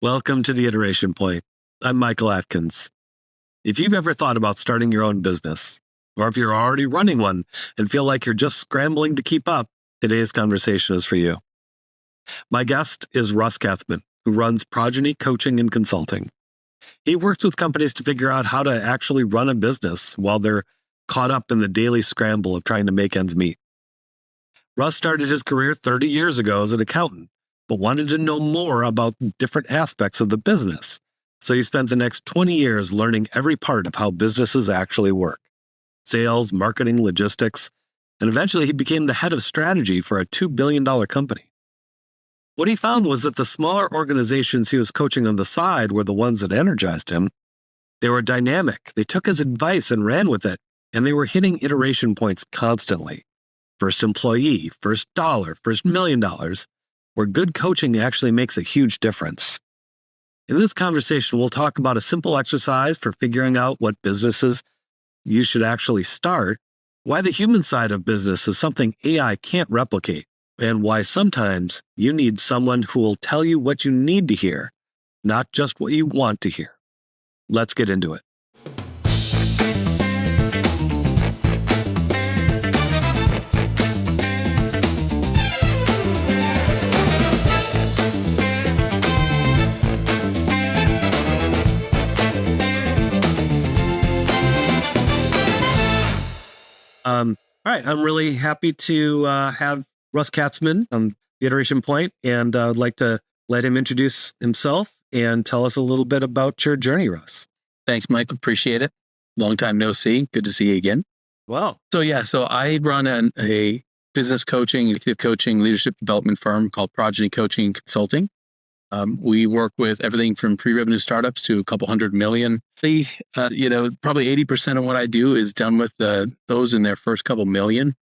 Welcome to the Iteration Point. I'm Michael Atkins. If you've ever thought about starting your own business, or if you're already running one and feel like you're just scrambling to keep up, today's conversation is for you. My guest is Russ Katzman, who runs Progeny Coaching and Consulting. He works with companies to figure out how to actually run a business while they're caught up in the daily scramble of trying to make ends meet. Russ started his career 30 years ago as an accountant, but wanted to know more about different aspects of the business. So he spent the next 20 years learning every part of how businesses actually work: sales, marketing, logistics, and eventually he became the head of strategy for a $2 billion company. What he found was that the smaller organizations he was coaching on the side were the ones that energized him. They were dynamic, they took his advice and ran with it, and they were hitting iteration points constantly. First employee, first dollar, first $1 million, where good coaching actually makes a huge difference. In this conversation, we'll talk about a simple exercise for figuring out what businesses you should actually start, why the human side of business is something AI can't replicate, and why sometimes you need someone who will tell you what you need to hear, not just what you want to hear. Let's get into it. All right, I'm really happy to have Russ Katzman on the Iteration Point, and I'd like to let him introduce himself and tell us a little bit about your journey, Russ. Thanks, Mike. Appreciate it. Long time no see. Good to see you again. Wow. So I run a business coaching, executive coaching, leadership development firm called Progeny Coaching and Consulting. We work with everything from pre-revenue startups to a couple $100 million. Probably 80% of what I do is done with those in their first couple million,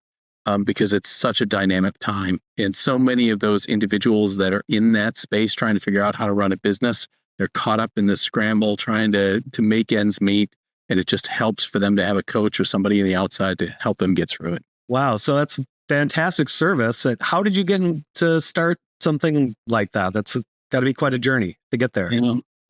because it's such a dynamic time. And so many of those individuals that are in that space trying to figure out how to run a business, they're caught up in the scramble trying to make ends meet. And it just helps for them to have a coach or somebody on the outside to help them get through it. Wow. So that's fantastic service. How did you get to start something like that? That's got to be quite a journey to get there.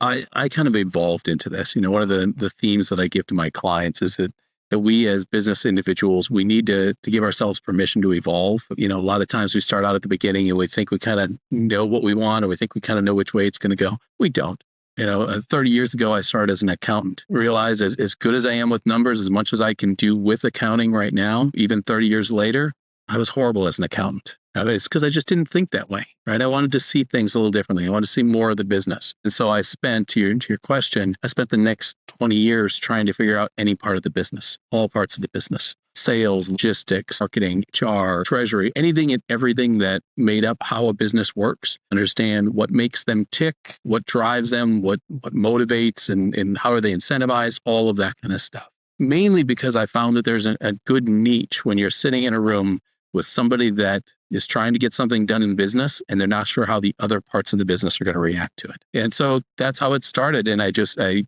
I kind of evolved into this. One of the themes that I give to my clients is that we as business individuals, we need to give ourselves permission to evolve. A lot of times we start out at the beginning and we think we kind of know what we want, or we think we kind of know which way it's going to go. We don't. 30 years ago, I started as an accountant. Realized as good as I am with numbers, as much as I can do with accounting right now, even 30 years later, I was horrible as an accountant. It's because I just didn't think that way, right? I wanted to see things a little differently. I wanted to see more of the business. And so I spent, to your question, I spent the next 20 years trying to figure out any part of the business, all parts of the business: sales, logistics, marketing, HR, treasury, anything and everything that made up how a business works. Understand what makes them tick, what drives them, what motivates, and how are they incentivized, all of that kind of stuff. Mainly because I found that there's a good niche when you're sitting in a room with somebody that is trying to get something done in business and they're not sure how the other parts of the business are going to react to it. And so that's how it started. And I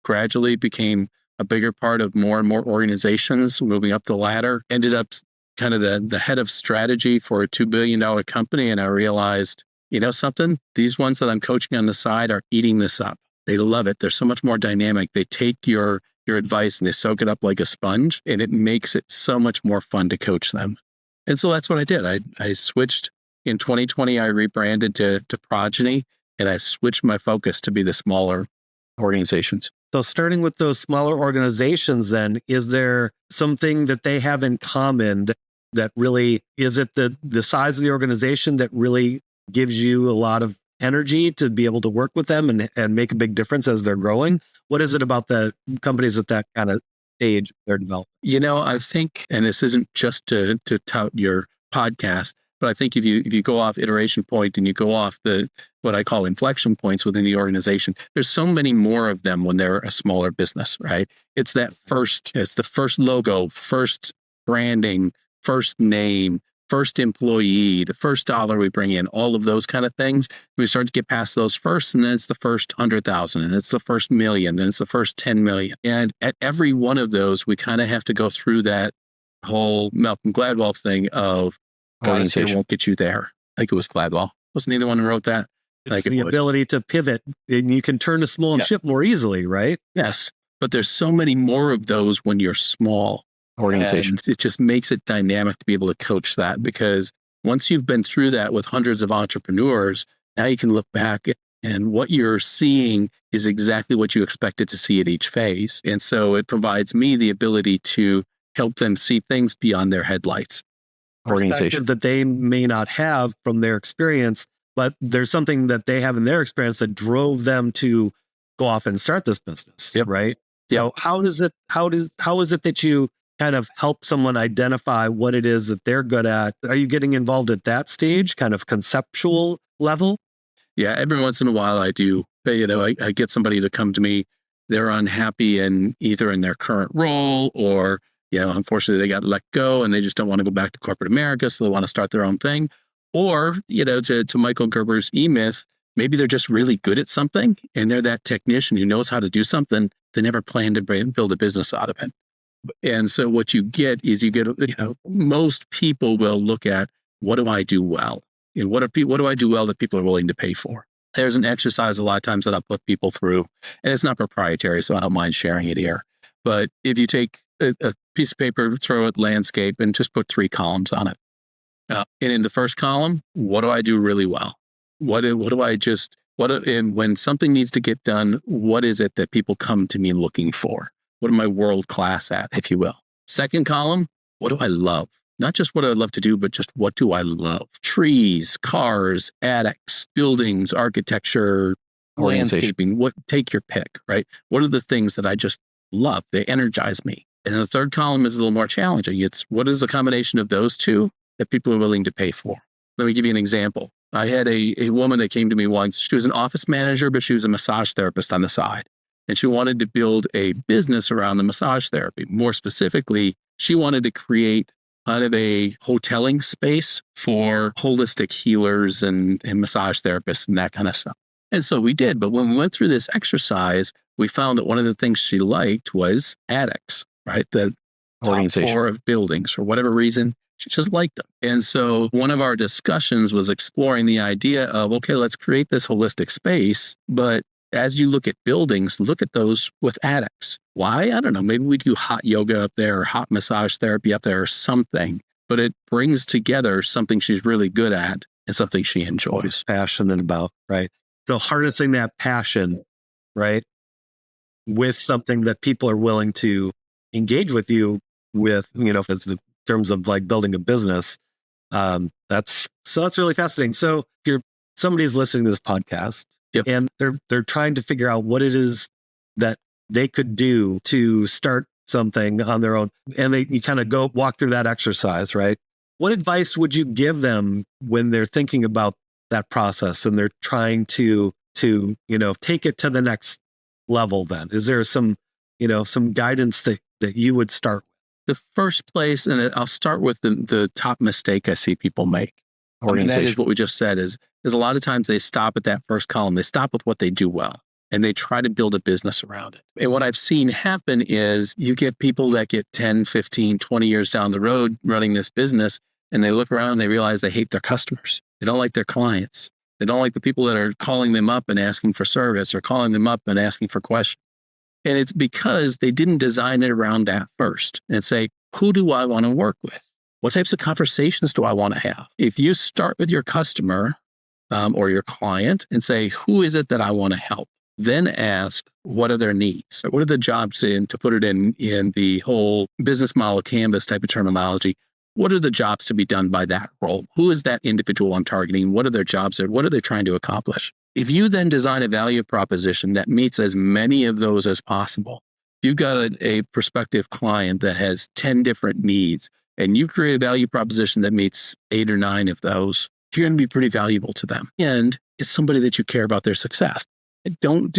gradually became a bigger part of more and more organizations, moving up the ladder, ended up kind of the head of strategy for a $2 billion company. And I realized, something, these ones that I'm coaching on the side are eating this up. They love it. They're so much more dynamic. They take your advice and they soak it up like a sponge, and it makes it so much more fun to coach them. And so that's what I did. I switched in 2020. I rebranded to Progeny, and I switched my focus to be the smaller organizations. So starting with those smaller organizations, then, is there something that they have in common that really, is it the size of the organization that really gives you a lot of energy to be able to work with them and make a big difference as they're growing? What is it about the companies at that kind of stage of their development? I think, and this isn't just to tout your podcast, but I think if you go off iteration point and you go off what I call inflection points within the organization, there's so many more of them when they're a smaller business, right? It's the first logo, first branding, first name, first employee, the first dollar we bring in, all of those kind of things. We start to get past those first, and then it's the first 100,000, and it's the first million, and it's the first 10 million. And at every one of those, we kind of have to go through that whole Malcolm Gladwell thing of, God, it won't get you there. I think it was Gladwell. Wasn't he the one who wrote that? It's the ability to pivot, and you can turn a small ship more easily, right? Yes. But there's so many more of those when you're small organizations. It just makes it dynamic to be able to coach that, because once you've been through that with hundreds of entrepreneurs, now you can look back and what you're seeing is exactly what you expected to see at each phase. And so it provides me the ability to help them see things beyond their headlights. Organization that they may not have from their experience, but there's something that they have in their experience that drove them to go off and start this business, right? So how is it that you kind of help someone identify what it is that they're good at? Are you getting involved at that stage, kind of conceptual level? Yeah, every once in a while I do. I get somebody to come to me. They're unhappy in either in their current role, or unfortunately they got let go and they just don't want to go back to corporate America, so they want to start their own thing. Or to Michael Gerber's E-Myth, maybe they're just really good at something and they're that technician who knows how to do something. They never planned to build a business out of it. And so what you get is most people will look at, what do I do well? And what do I do well that people are willing to pay for? There's an exercise a lot of times that I'll put people through, and it's not proprietary, so I don't mind sharing it here. But if you take a piece of paper, throw it landscape, and just put 3 columns on it. And in the first column, what do I do really well? And when something needs to get done, what is it that people come to me looking for? What am I world class at, if you will? Second column, what do I love? Not just what I love to do, but just what do I love? Trees, cars, attics, buildings, architecture, landscaping, take your pick, right? What are the things that I just love? They energize me. And the third column is a little more challenging. It's what is the combination of those two that people are willing to pay for? Let me give you an example. I had a woman that came to me once. She was an office manager, but she was a massage therapist on the side. And she wanted to build a business around the massage therapy. More specifically, she wanted to create kind of a hoteling space for holistic healers and massage therapists and that kind of stuff. And so we did. But when we went through this exercise, we found that one of the things she liked was attics, right? The top floor of buildings. For whatever reason, she just liked them. And so one of our discussions was exploring the idea of, okay, let's create this holistic space. But as you look at buildings, look at those with attics. Why? I don't know. Maybe we do hot yoga up there or hot massage therapy up there or something. But it brings together something she's really good at and something she enjoys. Passionate about, right? So harnessing that passion, right, with something that people are willing to engage with you with, as the terms of like building a business. That's really fascinating. So if somebody's listening to this podcast and they're trying to figure out what it is that they could do to start something on their own, and you kind of walk through that exercise, right? What advice would you give them when they're thinking about that process and they're trying to take it to the next level? Then is there some guidance that you would start with? The first place, and I'll start with the top mistake I see people make. And that is what we just said, is a lot of times they stop at that first column. They stop with what they do well, and they try to build a business around it. And what I've seen happen is you get people that get 10, 15, 20 years down the road running this business, and they look around and they realize they hate their customers. They don't like their clients. They don't like the people that are calling them up and asking for service or calling them up and asking for questions. And it's because they didn't design it around that first and say, who do I want to work with? What types of conversations do I want to have? If you start with your customer or your client and say, who is it that I want to help? Then ask, what are their needs? What are the jobs to put it in the whole business model canvas type of terminology? What are the jobs to be done by that role? Who is that individual I'm targeting? What are their jobs? What are they trying to accomplish? If you then design a value proposition that meets as many of those as possible, if you've got a prospective client that has 10 different needs and you create a value proposition that meets 8 or 9 of those, you're going to be pretty valuable to them. And it's somebody that you care about their success. Don't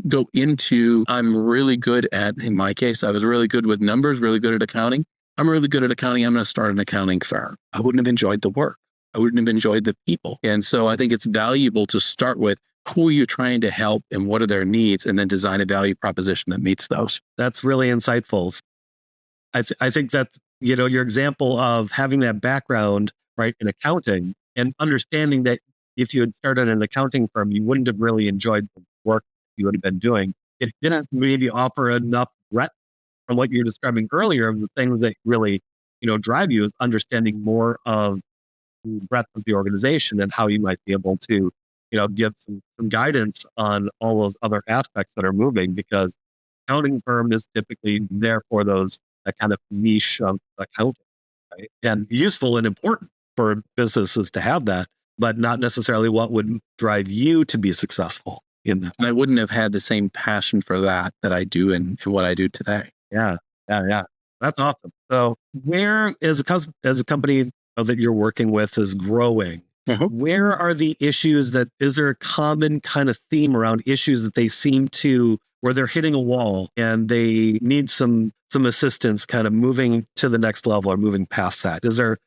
go into, I'm really good at, in my case, I was really good with numbers, really good at accounting. I'm really good at accounting. I'm going to start an accounting firm. I wouldn't have enjoyed the work. I wouldn't have enjoyed the people. And so I think it's valuable to start with who are you trying to help and what are their needs, and then design a value proposition that meets those. That's really insightful. I think that, your example of having that background, right, in accounting and understanding that if you had started an accounting firm, you wouldn't have really enjoyed the work you would have been doing. It didn't maybe offer enough breadth from what you were describing earlier of the things that really, drive you is understanding more of the breadth of the organization and how you might be able to, give some guidance on all those other aspects that are moving, because accounting firm is typically there for that kind of niche of accounting, right? And useful and important for businesses to have that, but not necessarily what would drive you to be successful in that. And I wouldn't have had the same passion for that I do in what I do today. Yeah. That's awesome. So where as a company that you're working with is growing, where are the issues is there a common kind of theme around issues that they seem to, where they're hitting a wall and they need some assistance kind of moving to the next level or moving past that? Is there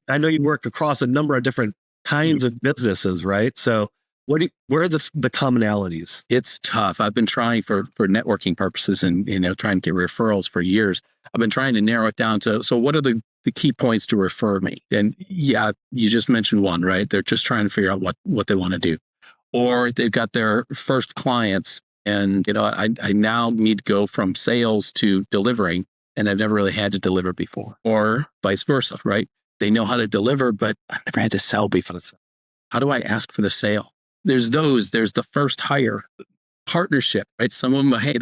I know you work across a number of different kinds of businesses, right? So where are the commonalities? It's tough. I've been trying for networking purposes and, trying to get referrals for years. I've been trying to narrow it down to, so what are the key points to refer me? And yeah, you just mentioned one, right? They're just trying to figure out what they want to do. Or they've got their first clients and, I now need to go from sales to delivering, and I've never really had to deliver before. Or vice versa, right? They know how to deliver, but I've never had to sell before. How do I ask for the sale? There's the first hire partnership, right? Some of them, hey,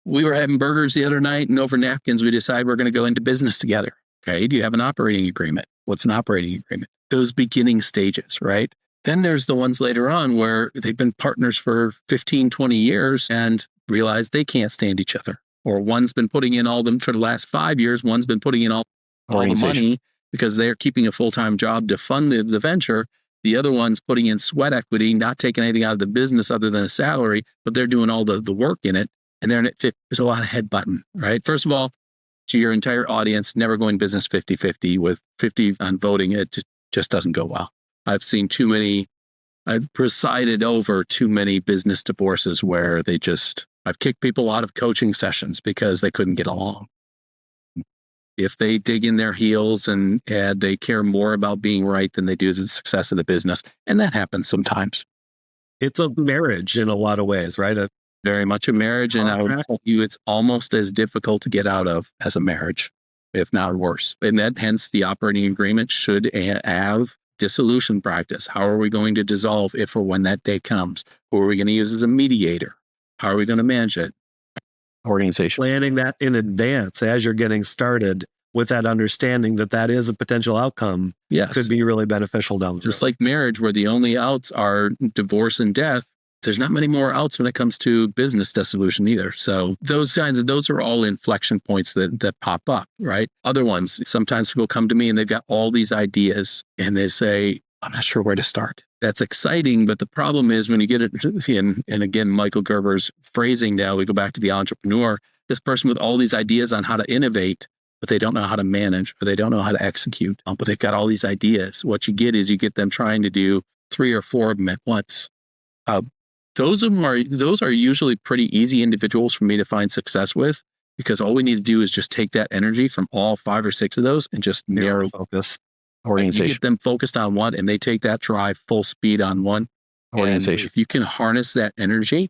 we were having burgers the other night and over napkins, we decided we're going to go into business together. Okay. Do you have an operating agreement? What's an operating agreement? Those beginning stages, right? Then there's the ones later on where they've been partners for 15, 20 years and realize they can't stand each other. Or one's been putting in all them for the last 5 years. One's been putting in all the money because they're keeping a full-time job to fund the venture. The other one's putting in sweat equity, not taking anything out of the business other than a salary, but they're doing all the work in it. And they're in it. There's a lot of headbutting, right? First of all, to your entire audience, never going business 50-50 with 50 on voting. It just doesn't go well. I've presided over too many business divorces where I've kicked people out of coaching sessions because they couldn't get along. If they dig in their heels and they care more about being right than they do the success of the business. And that happens sometimes. It's a marriage in a lot of ways, right? Very much a marriage. And I would tell you it's almost as difficult to get out of as a marriage, if not worse. And hence the operating agreement should have dissolution practice. How are we going to dissolve if or when that day comes? Who are we going to use as a mediator? How are we going to manage it? Organization. Planning that in advance as you're getting started with that understanding that is a potential outcome. Yes. Could be really beneficial down the road. Just like marriage, where the only outs are divorce and death, there's not many more outs when it comes to business dissolution either. So those are all inflection points that pop up, right? Other ones, sometimes people come to me and they've got all these ideas and they say, I'm not sure where to start. That's exciting, but the problem is when you get it in, and again, Michael Gerber's phrasing now, we go back to the entrepreneur, this person with all these ideas on how to innovate, but they don't know how to manage or they don't know how to execute, but they've got all these ideas. What you get is you get them trying to do 3 or 4 of them at once. Those are usually pretty easy individuals for me to find success with, because all we need to do is just take that energy from all 5 or 6 of those and just narrow focus. Organization. You get them focused on one and they take that drive full speed on one organization. And if you can harness that energy,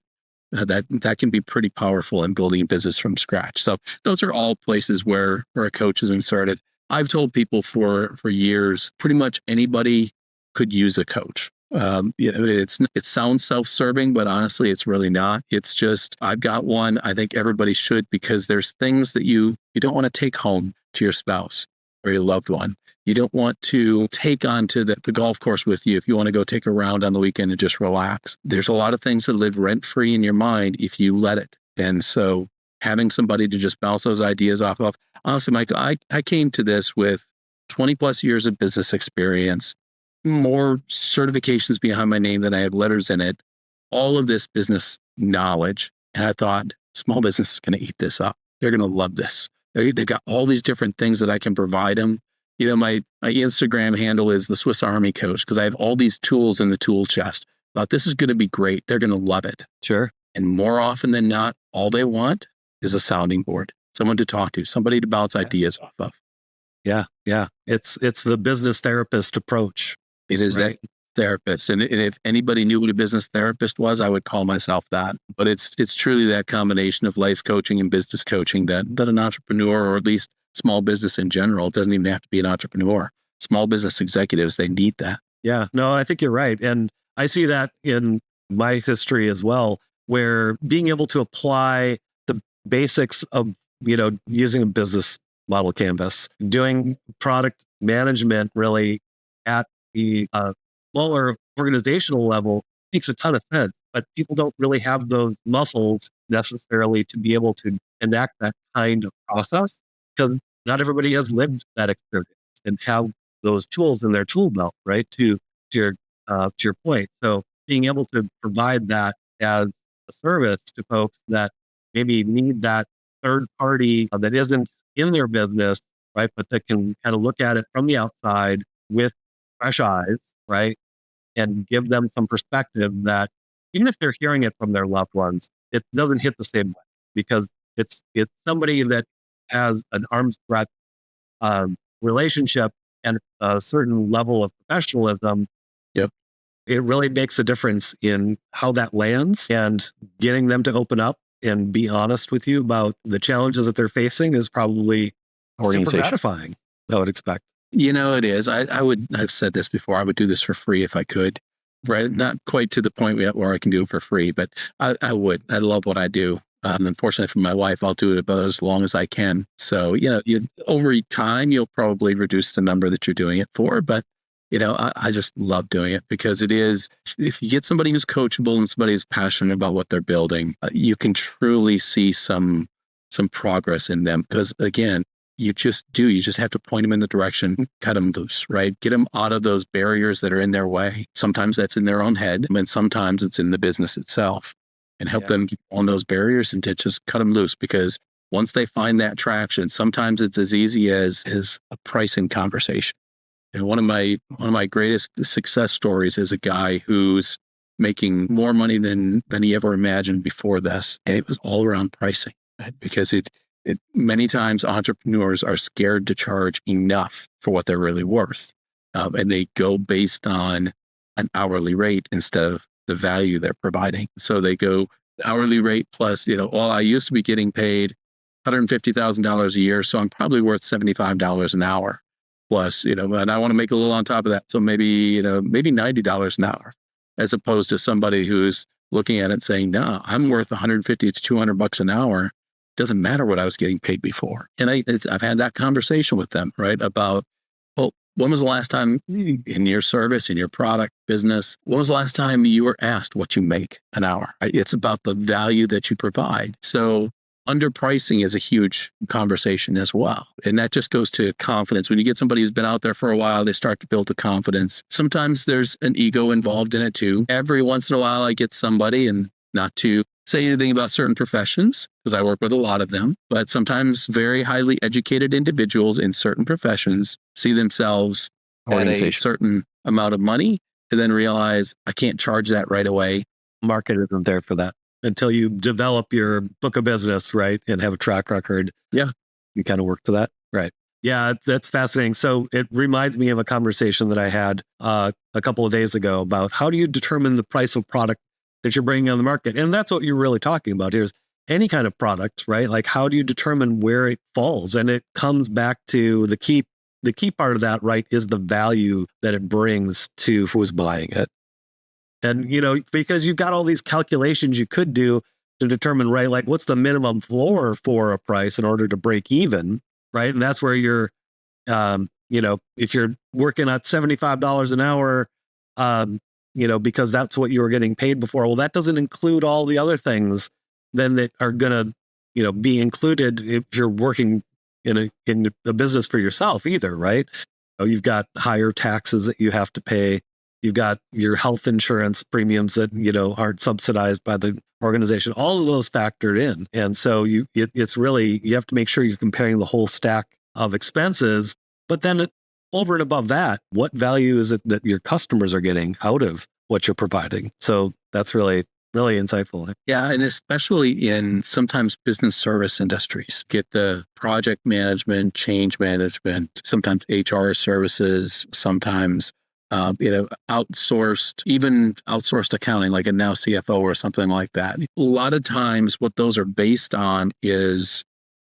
that can be pretty powerful in building a business from scratch. So those are all places where a coach is inserted. I've told people for years, pretty much anybody could use a coach. It sounds self-serving, but honestly, it's really not. It's just, I've got one. I think everybody should, because there's things that you don't want to take home to your spouse or your loved one. You don't want to take on to the golf course with you if you want to go take a round on the weekend and just relax. There's a lot of things that live rent-free in your mind if you let it. And so having somebody to just bounce those ideas off of. Honestly, Michael, I came to this with 20 plus years of business experience, more certifications behind my name than I have letters in it, all of this business knowledge. And I thought, small business is going to eat this up. They're going to love this. They've got all these different things that I can provide them. My Instagram handle is the Swiss Army Coach, because I have all these tools in the tool chest. Thought this is going to be great. They're going to love it. Sure. And more often than not, all they want is a sounding board, someone to talk to, somebody to bounce ideas off of. Yeah. It's the business therapist approach. It is right? therapist. And if anybody knew what a business therapist was, I would call myself that. But it's truly that combination of life coaching and business coaching that an entrepreneur, or at least small business in general, it doesn't even have to be an entrepreneur. Small business executives, they need that. Yeah, no, I think you're right. And I see that in my history as well, where being able to apply the basics of, using a business model canvas, doing product management really at the smaller organizational level makes a ton of sense. But people don't really have those muscles necessarily to be able to enact that kind of process, because not everybody has lived that experience and have those tools in their tool belt, right? To your point. So being able to provide that as a service to folks that maybe need that third party that isn't in their business, right? But that can kind of look at it from the outside with fresh eyes, right? And give them some perspective that even if they're hearing it from their loved ones, it doesn't hit the same way, because it's somebody that has an arm's breadth relationship and a certain level of professionalism. Yep. It really makes a difference in how that lands, and getting them to open up and be honest with you about the challenges that they're facing is probably super gratifying, I would expect. It is. I've said this before. I would do this for free if I could, right? Not quite to the point where I can do it for free, but I would. I love what I do. Unfortunately for my wife, I'll do it about as long as I can. So, over time, you'll probably reduce the number that you're doing it for. But, I just love doing it, because it is, if you get somebody who's coachable and somebody who's passionate about what they're building, you can truly see some progress in them. Because again, you just have to point them in the direction, cut them loose, right? Get them out of those barriers that are in their way. Sometimes that's in their own head, and sometimes it's in the business itself, and help them get on those barriers and to just cut them loose. Because once they find that traction, sometimes it's as easy as a pricing conversation. And one of my greatest success stories is a guy who's making more money than he ever imagined before this. And it was all around pricing, right? Because many times entrepreneurs are scared to charge enough for what they're really worth. And they go based on an hourly rate instead of the value they're providing. So they go hourly rate plus, I used to be getting paid $150,000 a year, so I'm probably worth $75 an hour. Plus, and I want to make a little on top of that. So maybe $90 an hour, as opposed to somebody who's looking at it saying, no, I'm worth $150 to $200 an hour. Doesn't matter what I was getting paid before. And I've had that conversation with them, right? About, well, when was the last time in your service, in your product business, when was the last time you were asked what you make an hour? Right? It's about the value that you provide. So underpricing is a huge conversation as well. And that just goes to confidence. When you get somebody who's been out there for a while, they start to build the confidence. Sometimes there's an ego involved in it too. Every once in a while, I get somebody, and not to say anything about certain professions, because I work with a lot of them, but sometimes very highly educated individuals in certain professions see themselves at a certain amount of money and then realize, I can't charge that right away. Market isn't there for that. Until you develop your book of business, right, and have a track record. Yeah. You kind of work to that. Right. Yeah, that's fascinating. So it reminds me of a conversation that I had a couple of days ago about how do you determine the price of product that you're bringing on the market? And that's what you're really talking about here, is any kind of product, right? Like, how do you determine where it falls? And it comes back to the key part of that, right, is the value that it brings to who's buying it. And, because you've got all these calculations you could do to determine, right, like what's the minimum floor for a price in order to break even, right? And that's where you're, if you're working at $75 an hour, because that's what you were getting paid before. Well, that doesn't include all the other things then that are going to, be included if you're working in a business for yourself either, right? You've got higher taxes that you have to pay. You've got your health insurance premiums that, aren't subsidized by the organization. All of those factored in. And so it's really, you have to make sure you're comparing the whole stack of expenses. But then over and above that, what value is it that your customers are getting out of what you're providing? So that's really, really insightful. Yeah. And especially in sometimes business service industries, get the project management, change management, sometimes HR services, sometimes even outsourced accounting, like a now CFO or something like that. A lot of times what those are based on is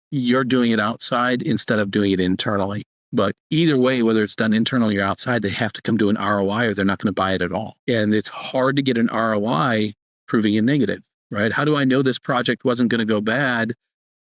you're doing it outside instead of doing it internally. But either way, whether it's done internally or outside, they have to come to an ROI or they're not going to buy it at all. And it's hard to get an ROI proving a negative, right? How do I know this project wasn't going to go bad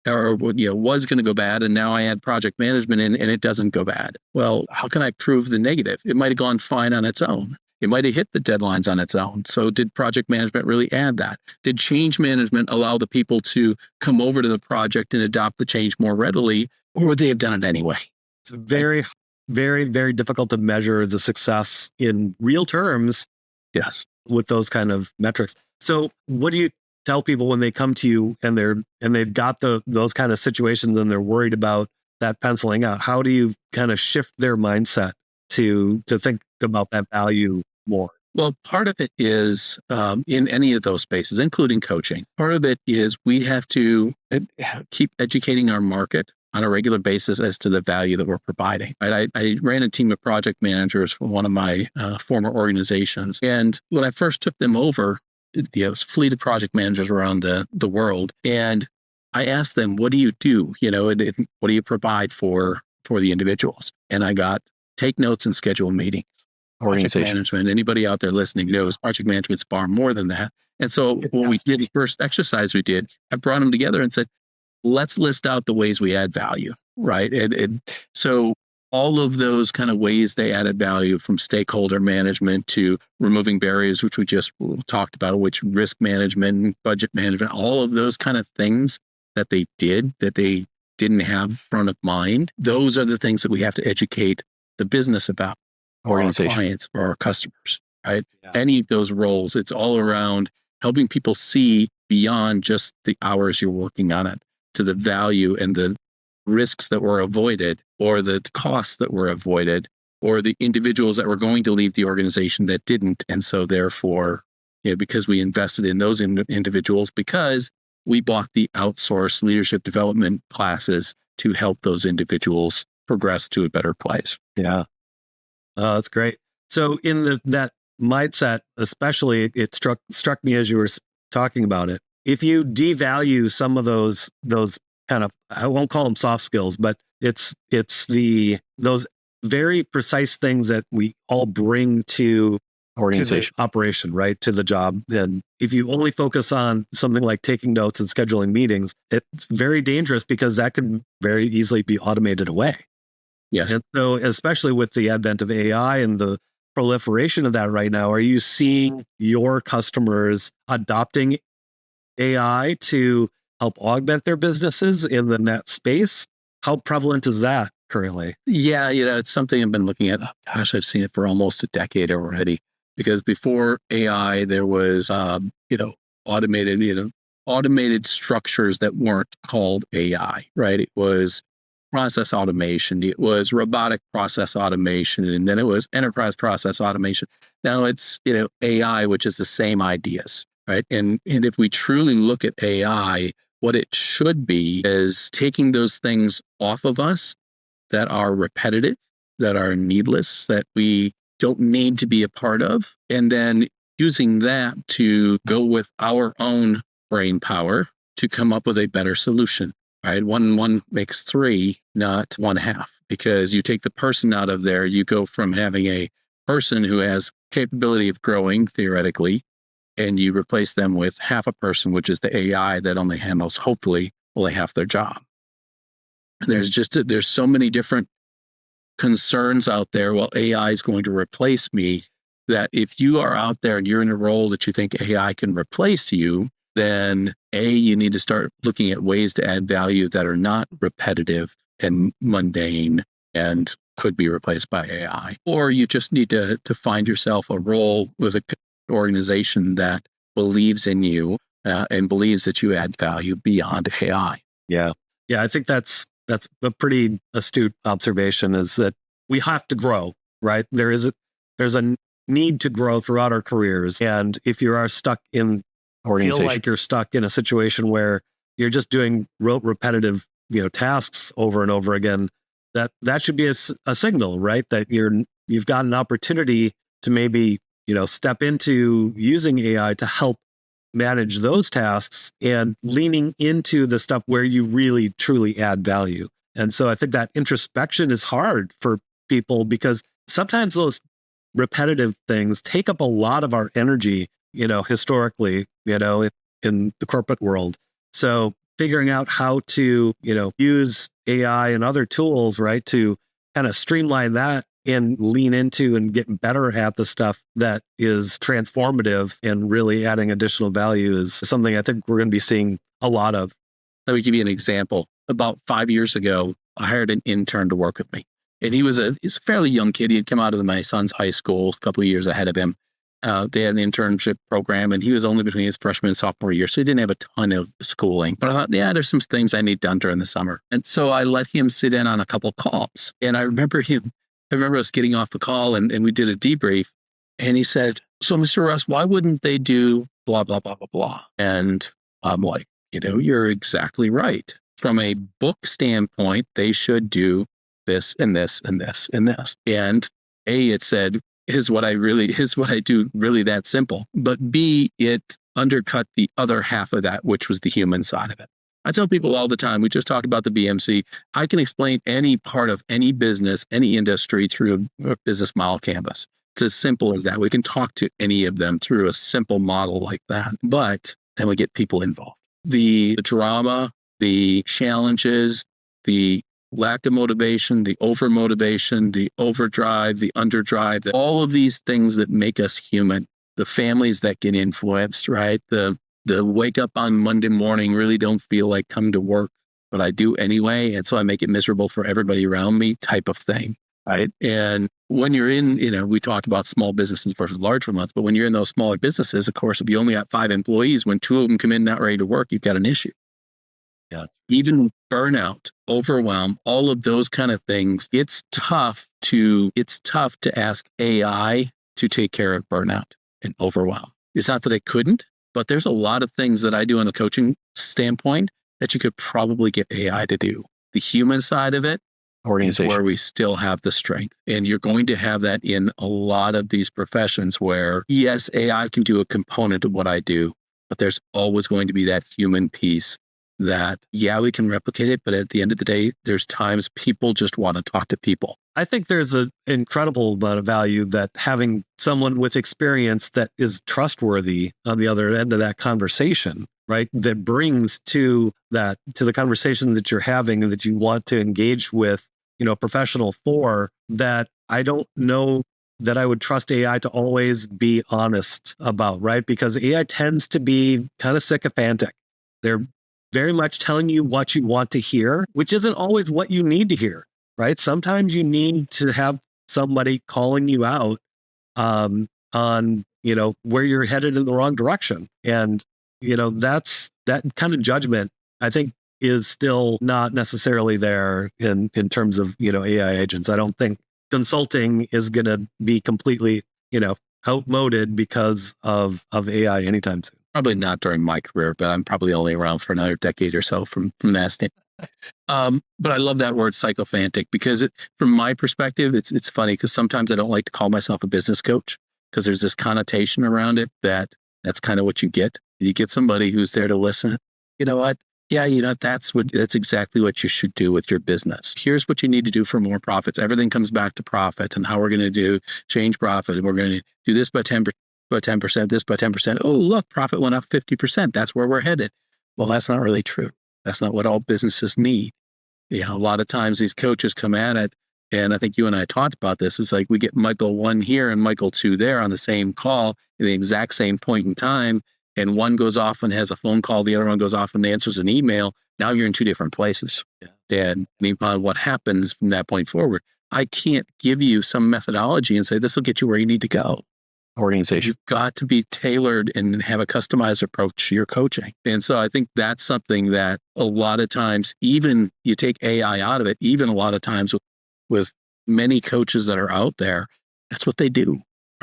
or was going to go bad, and now I add project management in and it doesn't go bad? Well, how can I prove the negative? It might have gone fine on its own. It might have hit the deadlines on its own. So did project management really add that? Did change management allow the people to come over to the project and adopt the change more readily, or would they have done it anyway? It's very, very, very difficult to measure the success in real terms. Yes. With those kind of metrics. So what do you tell people when they come to you and they've got those kind of situations and they're worried about that penciling out? How do you kind of shift their mindset to think about that value more? Well, part of it is in any of those spaces, including coaching. Part of it is we have to keep educating our market on a regular basis as to the value that we're providing. Right? I ran a team of project managers for one of my former organizations. And when I first took them over, it was a fleet of project managers around the world. And I asked them, what do you do? What do you provide for the individuals? And I got take notes and schedule meetings. Project management, anybody out there listening knows project management's far more than that. And so when we did the first exercise we did, I brought them together and said, let's list out the ways we add value, right? And so all of those kind of ways they added value, from stakeholder management to removing barriers, which we just talked about, which risk management, budget management, all of those kind of things that they did that they didn't have front of mind. Those are the things that we have to educate the business about, organization, our clients, or our customers, right? Yeah. Any of those roles, it's all around helping people see beyond just the hours you're working on it, to the value and the risks that were avoided, or the costs that were avoided, or the individuals that were going to leave the organization that didn't. And so therefore, because we invested in those individuals, because we bought the outsourced leadership development classes to help those individuals progress to a better place. Yeah. That's great. So in that mindset, especially, it struck me as you were talking about it. If you devalue some of those kind of, I won't call them soft skills, but it's those very precise things that we all bring to organization, to operation, right, to the job. And if you only focus on something like taking notes and scheduling meetings, it's very dangerous, because that can very easily be automated away. Yes. And so, especially with the advent of AI and the proliferation of that right now, are you seeing your customers adopting AI to help augment their businesses in that space? How prevalent is that currently? Yeah, it's something I've been looking at. Gosh, I've seen it for almost a decade already. Because before AI, there was, automated structures that weren't called AI, right? It was process automation, it was robotic process automation, and then it was enterprise process automation. Now it's, AI, which is the same ideas, right? And if we truly look at AI, what it should be is taking those things off of us that are repetitive, that are needless, that we don't need to be a part of, and then using that to go with our own brain power to come up with a better solution, right? One makes three, not one half, because you take the person out of there, you go from having a person who has capability of growing theoretically, and you replace them with half a person, which is the AI that only handles, hopefully, only half their job. There's so many different concerns out there. Well, AI is going to replace me. That if you are out there and you're in a role that you think AI can replace you, then you need to start looking at ways to add value that are not repetitive and mundane and could be replaced by AI. Or you just need to find yourself a role with an organization that believes in you and believes that you add value beyond AI. Yeah. I think that's a pretty astute observation, is that we have to grow, right? There's a need to grow throughout our careers. And if you are stuck in, feel like you're stuck in a situation where you're just doing repetitive, tasks over and over again, that should be a signal, right? That you've got an opportunity to maybe, step into using AI to help manage those tasks and leaning into the stuff where you really truly add value. And so I think that introspection is hard for people because sometimes those repetitive things take up a lot of our energy, historically, in the corporate world. So figuring out how to, use AI and other tools, right, to kind of streamline that and lean into and get better at the stuff that is transformative and really adding additional value is something I think we're going to be seeing a lot of. Let me give you an example. About 5 years ago, I hired an intern to work with me. And he's a fairly young kid. He had come out of my son's high school a couple of years ahead of him. They had an internship program, and he was only between his freshman and sophomore year, so he didn't have a ton of schooling. But I thought, there's some things I need done during the summer. And so I let him sit in on a couple calls. And I remember us getting off the call, and we did a debrief. And he said, so Mr. Russ, why wouldn't they do blah, blah, blah, blah, blah? And I'm like, you're exactly right. From a book standpoint, they should do this and this and this and this. And A, it said, is what I do really that simple. But B, it undercut the other half of that, which was the human side of it. I tell people all the time, we just talked about the BMC. I can explain any part of any business, any industry through a business model canvas. It's as simple as that. We can talk to any of them through a simple model like that. But then we get people involved. The drama, the challenges, the lack of motivation, the over-motivation, the overdrive, the underdrive, all of these things that make us human, the families that get influenced, right? The wake up on Monday morning, really don't feel like coming to work, but I do anyway. And so I make it miserable for everybody around me type of thing, right? And when you're in, we talked about small businesses versus larger ones, but when you're in those smaller businesses, of course, if you only got 5 employees, when 2 of them come in not ready to work, you've got an issue. Yeah. Even burnout, overwhelm, all of those kind of things. It's tough to ask AI to take care of burnout and overwhelm. It's not that I couldn't, but there's a lot of things that I do on a coaching standpoint that you could probably get AI to do. The human side of it, organization, where we still have the strength. And you're going to have that in a lot of these professions where, yes, AI can do a component of what I do, but there's always going to be that human piece that, we can replicate it, but at the end of the day, there's times people just want to talk to people. I think there's an incredible amount of value that having someone with experience that is trustworthy on the other end of that conversation, right? That brings to the conversation that you're having and that you want to engage with, a professional for, that I don't know that I would trust AI to always be honest about, right? Because AI tends to be kind of sycophantic. They're very much telling you what you want to hear, which isn't always what you need to hear, right? Sometimes you need to have somebody calling you out on, where you're headed in the wrong direction. And, that kind of judgment, I think, is still not necessarily there in terms of, AI agents. I don't think consulting is going to be completely, outmoded because of AI anytime soon. Probably not during my career, but I'm probably only around for another decade or so from that standpoint. But I love that word sycophantic because from my perspective, it's funny because sometimes I don't like to call myself a business coach because there's this connotation around it that's kind of what you get. You get somebody who's there to listen. You know what? Yeah, that's exactly what you should do with your business. Here's what you need to do for more profits. Everything comes back to profit and how we're going to change profit. And we're going to do this by 10%. By 10%, this by 10%. Oh, look, profit went up 50%. That's where we're headed. Well, that's not really true. That's not what all businesses need. A lot of times these coaches come at it, and I think you and I talked about this. It's like we get Michael 1 here and Michael 2 there on the same call at the exact same point in time, and one goes off and has a phone call, the other one goes off and answers an email. Now you're in 2 different places. Yeah. And upon what happens from that point forward, I can't give you some methodology and say this will get you where you need to go. Organization. You've got to be tailored and have a customized approach to your coaching. And so I think that's something that a lot of times, even you take AI out of it, even a lot of times with many coaches that are out there, that's what they do,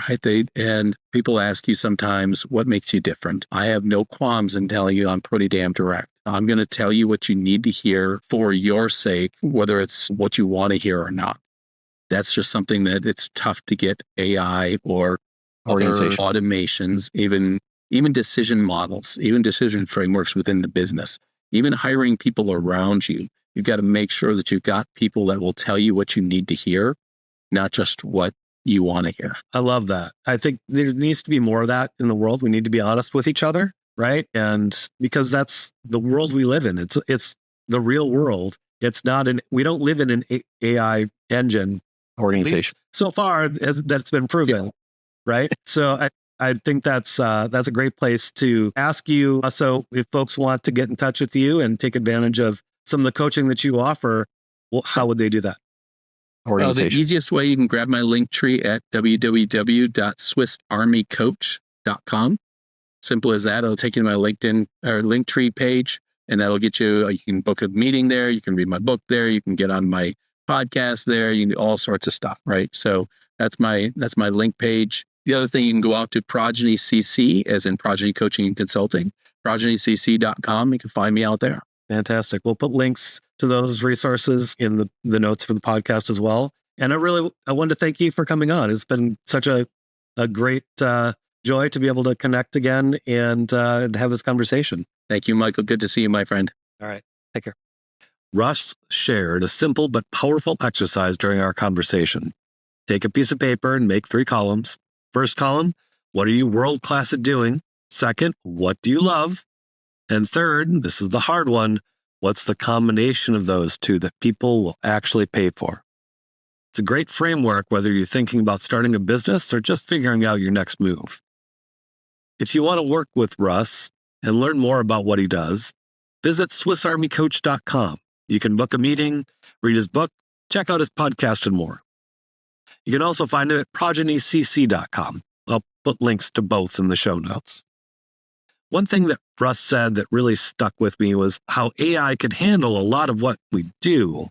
right? And people ask you sometimes, what makes you different? I have no qualms in telling you I'm pretty damn direct. I'm going to tell you what you need to hear for your sake, whether it's what you want to hear or not. That's just something that it's tough to get AI or other Organization. automations, even decision models, even decision frameworks within the business, even hiring people around you. You've got to make sure that you've got people that will tell you what you need to hear, not just what you want to hear. I love that. I think there needs to be more of that in the world. We need to be honest with each other, right? And because that's the world we live in. It's the real world. It's not we don't live in an AI engine Organization. so far that's been proven, right? So I think that's a great place to ask you. So if folks want to get in touch with you and take advantage of some of the coaching that you offer, well, how would they do that? Well, the easiest way, you can grab my link tree at www.swissarmycoach.com. Simple as that. It'll take you to my LinkedIn or Linktree page, and that'll get you. You can book a meeting there. You can read my book there. You can get on my podcast there. You can do all sorts of stuff, right? So that's my link page. The other thing, you can go out to Progeny CC, as in Progeny Coaching and Consulting, progenycc.com. You can find me out there. Fantastic. We'll put links to those resources in the notes for the podcast as well. And I wanted to thank you for coming on. It's been such a great joy to be able to connect again and have this conversation. Thank you, Michael. Good to see you, my friend. All right. Take care. Russ shared a simple but powerful exercise during our conversation. Take a piece of paper and make 3 columns. First column, what are you world class at doing? Second, what do you love? And third, this is the hard one, what's the combination of those two that people will actually pay for? It's a great framework whether you're thinking about starting a business or just figuring out your next move. If you want to work with Russ and learn more about what he does, visit SwissArmyCoach.com. You can book a meeting, read his book, check out his podcast, and more. You can also find him at ProgenyCC.com. I'll put links to both in the show notes. One thing that Russ said that really stuck with me was how AI could handle a lot of what we do,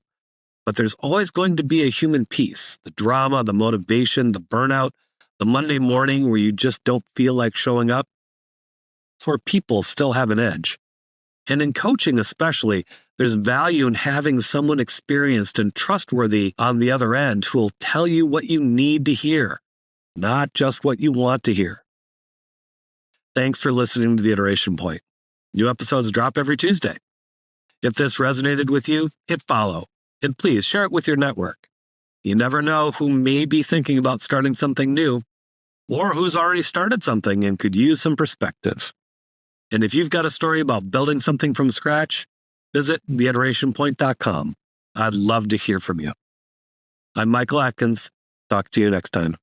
but there's always going to be a human piece, the drama, the motivation, the burnout, the Monday morning where you just don't feel like showing up. It's where people still have an edge. And in coaching especially, there's value in having someone experienced and trustworthy on the other end who will tell you what you need to hear, not just what you want to hear. Thanks for listening to The Iteration Point. New episodes drop every Tuesday. If this resonated with you, hit follow, and please share it with your network. You never know who may be thinking about starting something new, or who's already started something and could use some perspective. And if you've got a story about building something from scratch, visit theiterationpoint.com. I'd love to hear from you. I'm Michael Atkins. Talk to you next time.